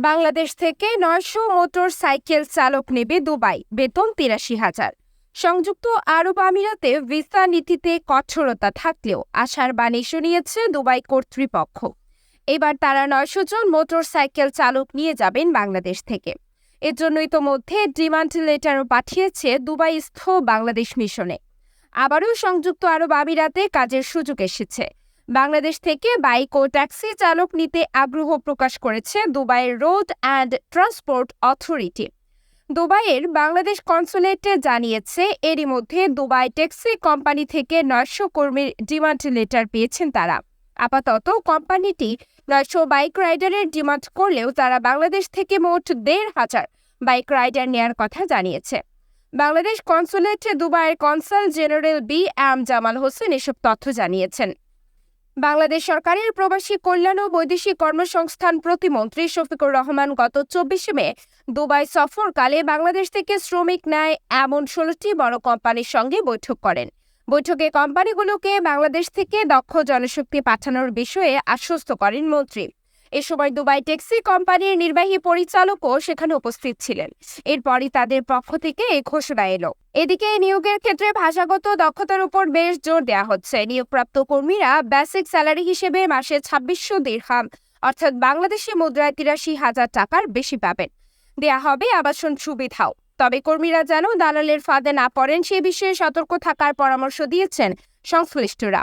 বাংলাদেশ থেকে ৯০০ motor cycle চালক নেবে দুবাই, বেতন ৮৩,০০০। সংযুক্ত আরব আমিরাতে ভিসা নীতিতে কঠোরতা থাকলেও আশার বাণী শুনিয়েছে দুবাই কর্তৃপক্ষ। এবার তারা ৯০০ জন মোটর সাইকেল চালক নিয়ে যাবেন বাংলাদেশ থেকে। এর জন্য ইতোমধ্যে ডিমান্ড লেটারও পাঠিয়েছে দুবাইস্থ বাংলাদেশ মিশনে। আবারও সংযুক্ত আরব আমিরাতে কাজের সুযোগ এসেছে। বাংলাদেশ থেকে বাইক ও ট্যাক্সি চালক নিতে আগ্রহ প্রকাশ করেছে দুবাইয়ের রোড অ্যান্ড ট্রান্সপোর্ট অথরিটি। দুবাইয়ের বাংলাদেশ কনসুলেটে জানিয়েছে, এরই মধ্যে দুবাই ট্যাক্সি কোম্পানি থেকে ৯০০ কর্মীর ডিমান্ড লেটার পেয়েছেন তারা। আপাতত কোম্পানিটি ৯০০ বাইক রাইডারের ডিমান্ড করলেও তারা বাংলাদেশ থেকে মোট ১৫০০ বাইক রাইডার নেয়ার কথা জানিয়েছে। বাংলাদেশ কনসুলেটে দুবাইয়ের consul general BM. Jamal Hossain এসব তথ্য জানিয়েছেন। বাংলাদেশ সরকারের প্রবাসী কল্যাণ ও বৈদেশিক কর্মসংস্থান প্রতিমন্ত্রী শফিকুর রহমান গত ২৪ মে দুবাই সফরকালে বাংলাদেশ থেকে শ্রমিক নেয় এমন ১৬টি বড় কোম্পানির সঙ্গে বৈঠক করেন। বৈঠকে কোম্পানিগুলোকে বাংলাদেশ থেকে দক্ষ জনশক্তি পাঠানোর বিষয়ে আশ্বস্ত করেন মন্ত্রী। এ সময় দুবাই ট্যাক্সি কোম্পানির নির্বাহী পরিচালকও সেখানে উপস্থিত ছিলেন। এরপরই তাদের পক্ষ থেকে এই ঘোষণা এলো। এদিকে নিয়োগের ক্ষেত্রে ভাষাগত দক্ষতার উপর বেশ জোর দেওয়া হচ্ছে। নিয়োগপ্রাপ্ত কর্মীরা বেসিক স্যালারি হিসেবে মাসে ২৬০০ দিরহাম অর্থাৎ বাংলাদেশি মুদ্রায় ৮৩,০০০ টাকার বেশি পাবেন। দেয়া হবে আবাসন সুবিধাও। তবে কর্মীরা যেন দালালের ফাঁদে না পড়েন সে বিষয়ে সতর্ক থাকার পরামর্শ দিয়েছেন সংশ্লিষ্টরা।